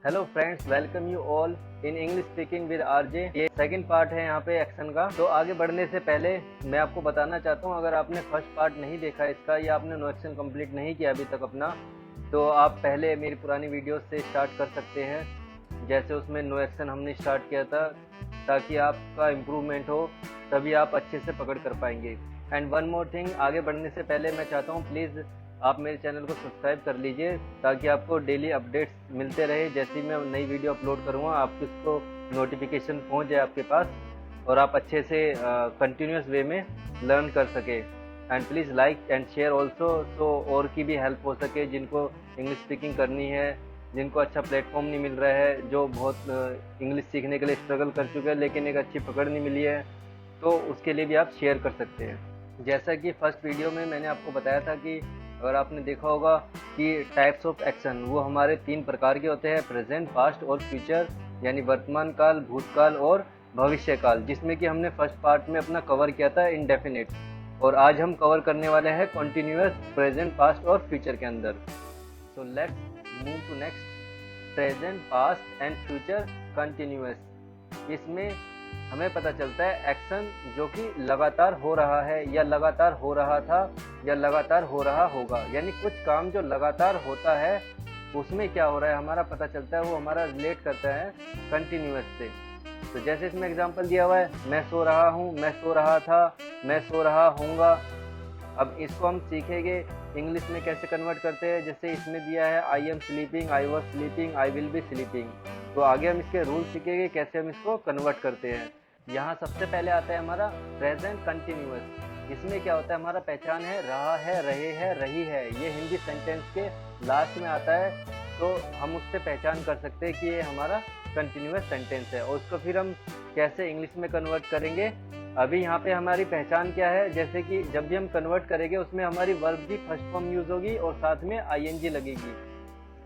Hello friends, welcome you all in English speaking with RJ. ये second part है यहाँ पे एक्शन का। तो आगे बढ़ने से पहले मैं आपको बताना चाहता हूँ, अगर आपने फर्स्ट पार्ट नहीं देखा इसका या आपने नो एक्शन कंप्लीट नहीं किया अभी तक अपना, तो आप पहले मेरी पुरानी वीडियोस से स्टार्ट कर सकते हैं। जैसे उसमें नो एक्शन हमने स्टार्ट किया था, ताकि आपका इम्प्रूवमेंट हो, तभी आप अच्छे से पकड़ कर पाएंगे। एंड वन मोर थिंग, आगे बढ़ने से पहले मैं चाहता हूँ प्लीज़ आप मेरे चैनल को सब्सक्राइब कर लीजिए, ताकि आपको डेली अपडेट्स मिलते रहे। जैसे ही मैं नई वीडियो अपलोड करूँगा आपको इसको नोटिफिकेशन पहुँच जाए आपके पास, और आप अच्छे से कंटिन्यूस वे में लर्न कर सके। And please like and share also, so और की भी हेल्प हो सके जिनको इंग्लिश स्पीकिंग करनी है, जिनको अच्छा प्लेटफॉर्म नहीं मिल रहा है, जो बहुत इंग्लिश सीखने के लिए स्ट्रगल कर चुके हैं लेकिन एक अच्छी पकड़ नहीं मिली है, तो उसके लिए भी आप शेयर कर सकते हैं। जैसा कि फर्स्ट वीडियो में मैंने आपको बताया था कि अगर आपने देखा होगा कि टाइप्स ऑफ एक्शन वो हमारे 3 प्रकार के होते हैं, प्रेजेंट, पास्ट और फ्यूचर, यानी वर्तमान काल, भूतकाल और भविष्य काल, जिसमें कि हमने फर्स्ट पार्ट में अपना कवर किया था इंडेफिनिट, और आज हम कवर करने वाले हैं कॉन्टिन्यूअस, प्रेजेंट, पास्ट और फ्यूचर के अंदर। So let's move to next, present, past and future continuous. इसमें हमें पता चलता है एक्शन जो कि लगातार हो रहा है, या लगातार हो रहा था, या लगातार हो रहा होगा, यानी कुछ काम जो लगातार होता है उसमें क्या हो रहा है हमारा पता चलता है, वो हमारा रिलेट करता है कंटिन्यूअस से। तो जैसे इसमें एग्जांपल दिया हुआ है, मैं सो रहा हूँ, मैं सो रहा था, मैं सो रहा हूँगा। अब इसको हम सीखेंगे इंग्लिश में कैसे कन्वर्ट करते हैं। जैसे इसमें दिया है I am sleeping, I was sleeping, I will be sleeping. तो आगे हम इसके रूल सीखेंगे कैसे हम इसको कन्वर्ट करते हैं। यहाँ सबसे पहले आता है हमारा प्रेजेंट कंटिन्यूअस। इसमें क्या होता है, हमारा पहचान है रहा है, रहे हैं, रही है, ये हिंदी सेंटेंस के लास्ट में आता है, तो हम उससे पहचान कर सकते हैं कि ये हमारा कंटिन्यूअस सेंटेंस है। और उसको फिर हम कैसे इंग्लिश में कन्वर्ट करेंगे, अभी यहाँ पे हमारी पहचान क्या है। जैसे कि जब भी हम कन्वर्ट करेंगे उसमें हमारी वर्ब की फर्स्ट फॉर्म यूज होगी और साथ में आईएनजी लगेगी।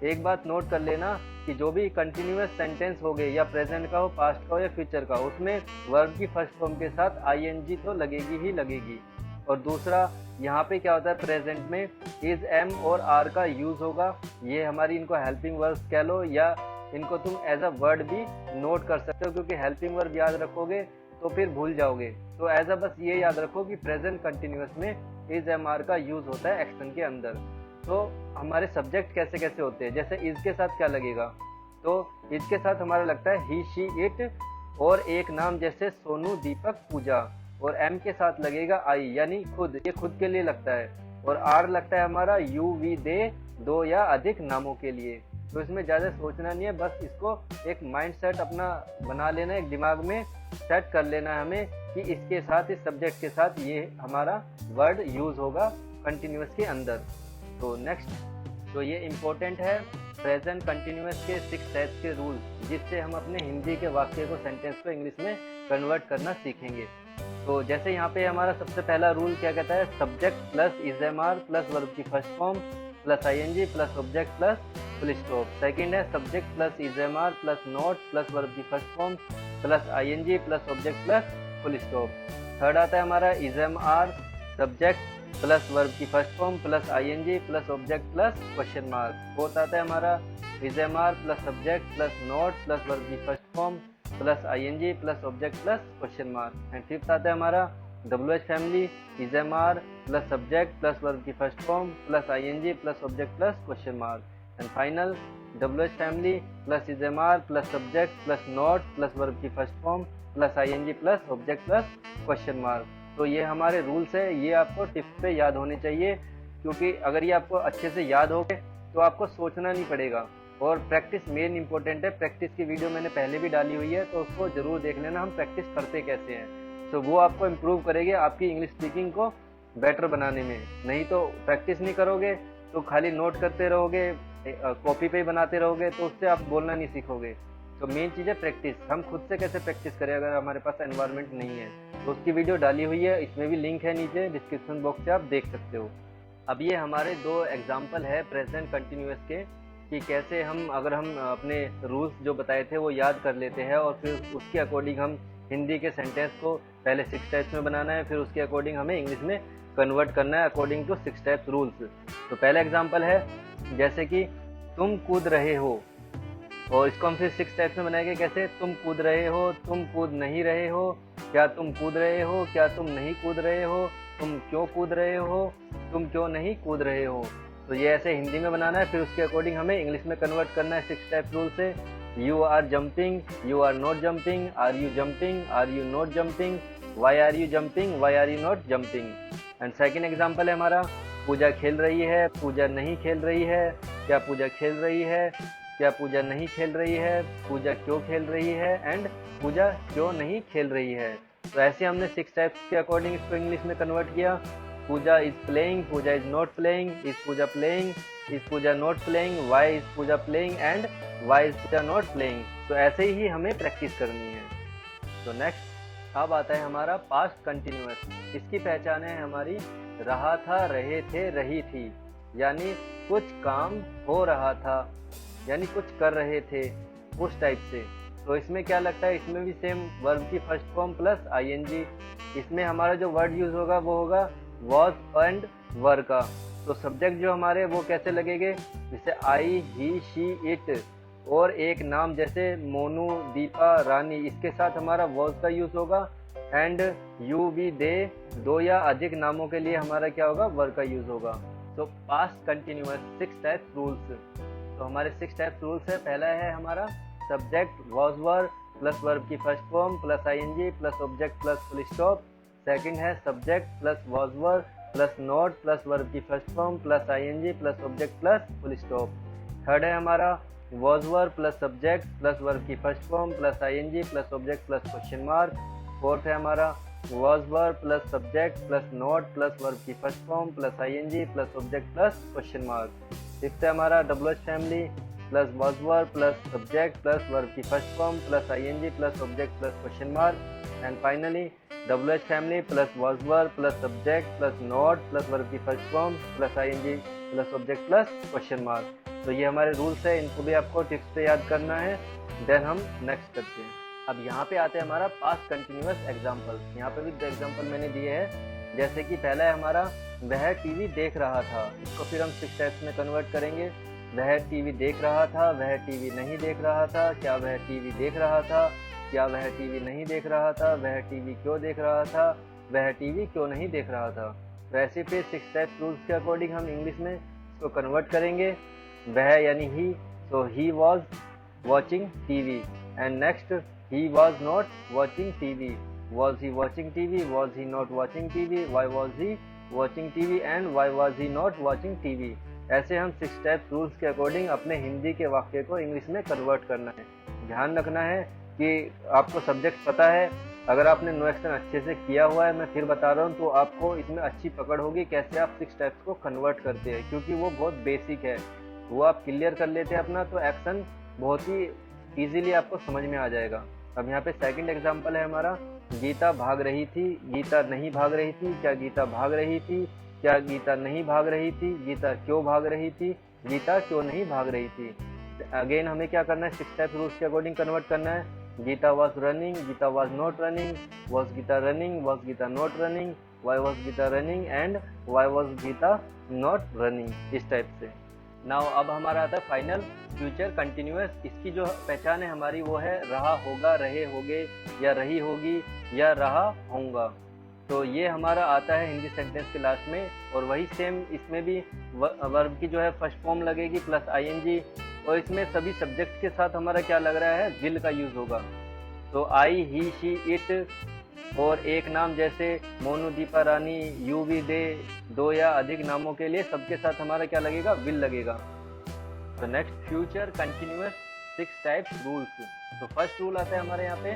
एक बात नोट कर लेना कि जो भी कंटिन्यूअस सेंटेंस हो गए, या प्रेजेंट का हो, पास्ट का हो या फ्यूचर का, उसमें वर्ब की फर्स्ट फॉर्म के साथ आईएनजी तो लगेगी ही लगेगी। और दूसरा, यहाँ पे क्या होता है, प्रेजेंट में इज, एम और आर का यूज होगा। ये हमारी, इनको हेल्पिंग वर्ब्स कह लो, या इनको तुम एज अ वर्ड भी नोट कर सकते हो, क्योंकि हेल्पिंग वर्ब याद रखोगे तो फिर भूल जाओगे। तो एज अ बस ये याद रखो कि प्रेजेंट कंटिन्यूअस में इज, एम, आर का यूज होता है एक्शन के अंदर। तो हमारे सब्जेक्ट कैसे कैसे होते हैं, जैसे इज के साथ क्या लगेगा, तो इज के साथ हमारा लगता है ही, शी, इट, और एक नाम जैसे सोनू, दीपक, पूजा। और एम के साथ लगेगा आई, यानी खुद, ये खुद के लिए लगता है। और आर लगता है हमारा यू, वी, दे, 2 या अधिक नामों के लिए। तो इसमें ज़्यादा सोचना नहीं है, बस इसको एक माइंड सेट अपना बना लेना, एक दिमाग में सेट कर लेना है हमें कि इसके साथ, इस सब्जेक्ट के साथ ये हमारा वर्ड यूज होगा कंटिन्यूअस के अंदर। तो नेक्स्ट, तो ये इम्पोर्टेंट है प्रेजेंट कंटिन्यूअस के 6 टाइप्स के रूल, जिससे हम अपने हिंदी के वाक्य को, सेंटेंस को इंग्लिश में कन्वर्ट करना सीखेंगे। तो जैसे यहाँ पे हमारा सबसे पहला रूल क्या कहता है, subject plus is, am, are plus verb की first form plus ING plus object plus full stop. Second है subject plus is, am, are plus not plus verb की first form plus ING plus object plus full stop. Third आता है हमारा is, am, are subject plus verb की first form plus ING plus object plus question mark. Fourth आता है हमारा is, am, are plus subject plus not plus verb की first form plus ING plus object plus question mark. And fifth आता है हमारा WH family, is, am, are plus subject plus verb की first form plus ING plus object plus question mark. And final WH family plus is, am, are plus subject plus not plus verb की first form plus ING plus object plus question mark. तो ये हमारे rules है, ये आपको tips पे याद होने चाहिए, क्योंकि अगर ये आपको अच्छे से याद हो गए तो आपको सोचना नहीं पड़ेगा। और प्रैक्टिस मेन इंपॉर्टेंट है। प्रैक्टिस की वीडियो मैंने पहले भी डाली हुई है, तो उसको जरूर देख लेना, हम प्रैक्टिस करते कैसे हैं। तो वो आपको इम्प्रूव करेगी आपकी इंग्लिश स्पीकिंग को बेटर बनाने में। नहीं तो प्रैक्टिस नहीं करोगे तो खाली नोट करते रहोगे, कॉपी पे ही बनाते रहोगे, तो उससे आप बोलना नहीं सीखोगे। तो मेन चीज़ है प्रैक्टिस। हम खुद से कैसे प्रैक्टिस करें अगर हमारे पास एनवायरनमेंट नहीं है, तो उसकी वीडियो डाली हुई है, इसमें भी लिंक है नीचे डिस्क्रिप्शन बॉक्स से, आप देख सकते हो। अब ये हमारे 2 एग्जाम्पल है प्रेजेंट कंटिन्यूअस के, कि कैसे हम, अगर हम अपने रूल्स जो बताए थे वो याद कर लेते हैं, और फिर उसके अकॉर्डिंग हम हिंदी के सेंटेंस को पहले 6 टाइप्स में बनाना है, फिर उसके अकॉर्डिंग हमें इंग्लिश में कन्वर्ट करना है अकॉर्डिंग टू 6 टाइप्स रूल्स। तो पहला एग्जाम्पल है, जैसे कि तुम कूद रहे हो, और इसको हम फिर 6 टाइप्स में बनाएंगे। कैसे? तुम कूद रहे हो, तुम कूद नहीं रहे हो, क्या तुम कूद रहे हो, क्या तुम नहीं कूद रहे हो, तुम क्यों कूद रहे हो, तुम क्यों नहीं कूद रहे हो। तो ये ऐसे हिंदी में बनाना है, फिर उसके अकॉर्डिंग हमें इंग्लिश में कन्वर्ट करना है 6 टाइप रूल से। You are jumping, you are not jumping, are you jumping, are you not jumping, why are you jumping, why are you not jumping. And second example है हमारा, पूजा खेल रही है, पूजा नहीं खेल रही है, क्या पूजा खेल रही है, क्या पूजा नहीं खेल रही है, पूजा क्यों खेल रही है, एंड पूजा क्यों नहीं खेल रही है। तो ऐसे हमने 6 टाइप्स के अकॉर्डिंग इसको इंग्लिश में कन्वर्ट किया। Pooja is playing, Pooja is not playing, is Pooja playing, is Pooja not playing, why is Pooja playing, and why is Pooja not playing. तो ऐसे ही हमें प्रैक्टिस करनी है। तो नेक्स्ट अब आता है हमारा पास्ट कंटिन्यूअस। इसकी पहचान है हमारी रहा था, रहे थे, रही थी, यानी कुछ काम हो रहा था, यानी कुछ कर रहे थे, उस टाइप से। तो इसमें क्या लगता है, इसमें भी सेम वर्ब की फर्स्ट फॉर्म प्लस आईएनजी। इसमें हमारा जो वर्ड यूज होगा वो होगा वॉज एंड वर का। तो सब्जेक्ट जो हमारे वो कैसे लगेंगे, जैसे आई, ही, शी, इट, और एक नाम जैसे मोनू, दीपा, रानी, इसके साथ हमारा वॉज का यूज होगा। एंड यू, वी, दे, दो या अधिक नामों के लिए हमारा क्या होगा, वर का यूज होगा। तो पास्ट कंटिन्यूअस 6 टाइप रूल्स। तो हमारे 6 टाइप रूल्स है। पहला है हमारा subject was were plus verb की first form plus ING plus object plus full stop. Second है subject plus was were plus not plus verb की first form plus ING plus object plus full stop. Third है हमारा was were plus subject plus verb की first form plus ING plus object plus question mark. Fourth है हमारा was were plus subject plus not plus verb की first form plus ING plus object plus question mark. Fifth है हमारा WH family plus was were plus subject plus verb की first form plus ING plus object plus question mark. And finally WH family plus was were plus subject plus not plus verb की first form plus ING plus object plus question mark. तो ये हमारे rules है, इनको भी आपको tips पे याद करना है। देन हम नेक्स्ट करते हैं। अब यहाँ पे आते हैं हमारा पास्ट कंटिन्यूअस एग्जाम्पल। यहाँ पे भी 2 एग्जाम्पल मैंने दिए हैं। जैसे कि पहला है हमारा वह टीवी देख रहा था। इसको फिर हम 6 टाइप्स में कन्वर्ट करेंगे। वह टीवी देख रहा था, वह टीवी नहीं देख रहा था, क्या वह टीवी देख रहा था, क्या वह टीवी नहीं देख रहा था, वह टीवी क्यों देख रहा था, वह टीवी क्यों नहीं देख रहा था। तो ऐसे फिर 6 टाइप्स रूल्स के अकॉर्डिंग हम इंग्लिश में इसको कन्वर्ट करेंगे। वह यानी he, so he was watching TV. And next he was not watching TV, was he watching TV, was he not watching TV, why was he watching TV, and why was he not watching TV। ऐसे हम 6 type rules के according अपने हिंदी के वाक्य को English में convert करना है। ध्यान रखना है कि आपको सब्जेक्ट पता है, अगर आपने नो एक्शन अच्छे से किया हुआ है, मैं फिर बता रहा हूँ, तो आपको इसमें अच्छी पकड़ होगी कैसे आप 6 टाइप्स को कन्वर्ट करते हैं, क्योंकि वो बहुत बेसिक है। वो आप क्लियर कर लेते हैं अपना, तो एक्शन बहुत ही ईजिली आपको समझ में आ जाएगा। अब यहाँ पे सेकंड एग्जांपल है हमारा गीता भाग रही थी, गीता नहीं भाग रही थी, क्या गीता भाग रही थी, क्या गीता नहीं भाग रही थी, गीता क्यों भाग रही थी, गीता क्यों नहीं भाग रही थी। अगेन हमें क्या करना है, 6 टाइप रूल्स के अकॉर्डिंग कन्वर्ट करना है। Geeta was running, Geeta was not running, was Geeta running, was Geeta not running, why was Geeta running, and why was Geeta not running. इस टाइप से। नाउ अब हमारा आता है फाइनल फ्यूचर कंटिन्यूअस। इसकी जो पहचान है हमारी वो है रहा होगा, रहे होगे, या रही होगी, या रहा होगा। तो ये हमारा आता है हिंदी सेंटेंस के लास्ट में। और वही सेम इसमें भी वर्ब की जो है फर्स्ट फॉर्म लगेगी प्लस आईएनजी, और इसमें सभी सब्जेक्ट के साथ हमारा क्या लग रहा है, विल का यूज होगा। तो आई, ही, शी, इट, और एक नाम जैसे मोनू, दीपा, रानी, यू, वी, दे, 2 या अधिक नामों के लिए सबके साथ हमारा क्या लगेगा, विल लगेगा। तो next future continuous 6 types rules. तो फर्स्ट रूल आता है हमारे यहाँ पे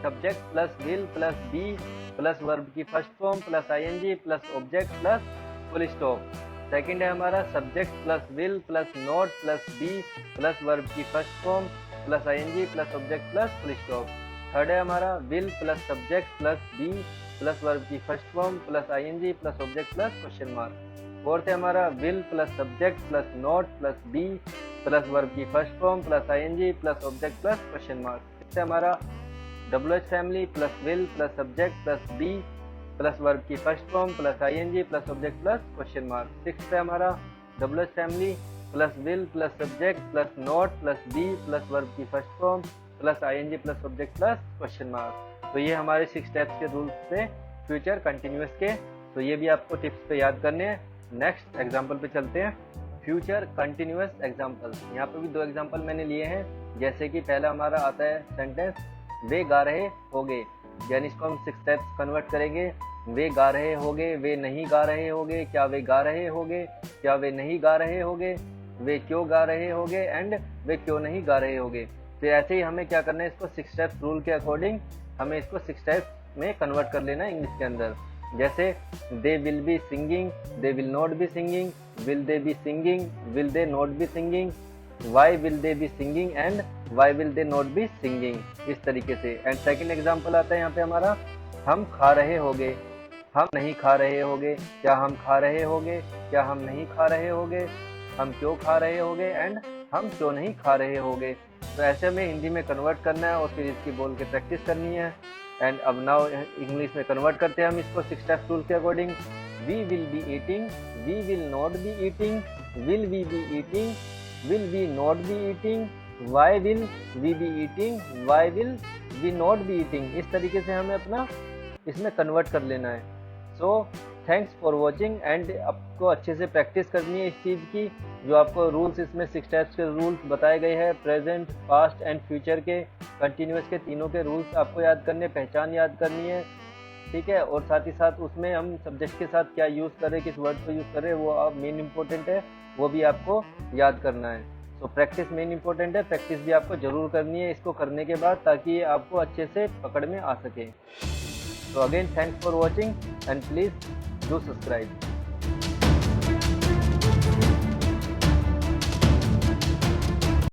subject plus will plus be plus verb की first form plus ING plus object plus full stop. Second है हमारा subject plus will plus not plus be plus verb की first form plus ING plus object plus full stop. Third है हमारा will plus subject plus be plus verb की first form plus ING plus object plus question mark. Fourth है हमारा will plus subject plus not plus be plus verb की first form plus ING plus object plus question mark. Fifth है हमारा WH family plus will plus subject plus be plus verb की first form plus ING plus object plus question mark. Sixth है हमारा WH family plus will plus subject plus not plus be plus verb की first form plus ING plus subject plus question mark. तो ये हमारे 6 steps के rules थे future continuous के। तो ये भी आपको टिप्स पे याद करने हैं। नेक्स्ट एग्जाम्पल पे चलते हैं, फ्यूचर कंटिन्यूअस एग्जाम्पल। यहाँ पे भी 2 एग्जाम्पल मैंने लिए हैं। जैसे कि पहला हमारा आता है सेंटेंस, वे गा रहे होगे, यानी इसको हम 6 स्टेप्स कन्वर्ट करेंगे। वे गा रहे होगे, वे नहीं गा रहे होगे, क्या वे गा रहे होगे, क्या वे नहीं गा रहे होगे, वे क्यों गा रहे होगे एंड वे क्यों नहीं गा रहे होगे। तो ऐसे ही हमें क्या करना है, इसको 6 स्टेप्स रूल के अकॉर्डिंग हमें इसको 6 स्टेप्स में कन्वर्ट कर लेना है इंग्लिश के अंदर। जैसे they will be singing, they will not be singing, will they be singing, will they not be singing, why will they be singing and why will they not be singing, इस तरीके से। And second example आता है यहाँ पे हमारा, हम खा रहे होगे, हम नहीं खा रहे होगे, क्या हम खा रहे होगे, क्या हम नहीं खा रहे होगे, हम क्यों खा रहे होगे एंड हम क्यों नहीं खा रहे होगे। तो ऐसे में हिंदी में कन्वर्ट करना है और फिर इसकी बोल के प्रैक्टिस करनी है। एंड अब नाउ इंग्लिश में कन्वर्ट करते हैं हम इसको 6 स्टेप्स रूल के according. We will be eating, we will not be eating, will we be eating, will we not be eating, why will we be eating, why will we not be eating. इस तरीके से हमें अपना इसमें convert कर लेना है। So thanks for watching. And आपको अच्छे से प्रैक्टिस करनी है इस चीज़ की। जो आपको रूल्स इसमें 6 स्टेप्स के रूल्स बताए गए हैं, प्रेजेंट पास्ट एंड फ्यूचर के कंटिन्यूअस के तीनों के रूल्स आपको याद करने, पहचान याद करनी है, ठीक है। और साथ ही साथ उसमें हम सब्जेक्ट के साथ क्या यूज़ करें, किस वर्ड को यूज़ करें, वो आप मेन इंपॉर्टेंट है, वो भी आपको याद करना है। तो प्रैक्टिस मेन इंपॉर्टेंट है, प्रैक्टिस भी आपको ज़रूर करनी है इसको करने के बाद, ताकि ये आपको अच्छे से पकड़ में आ सके। So again, thanks for watching and please do subscribe.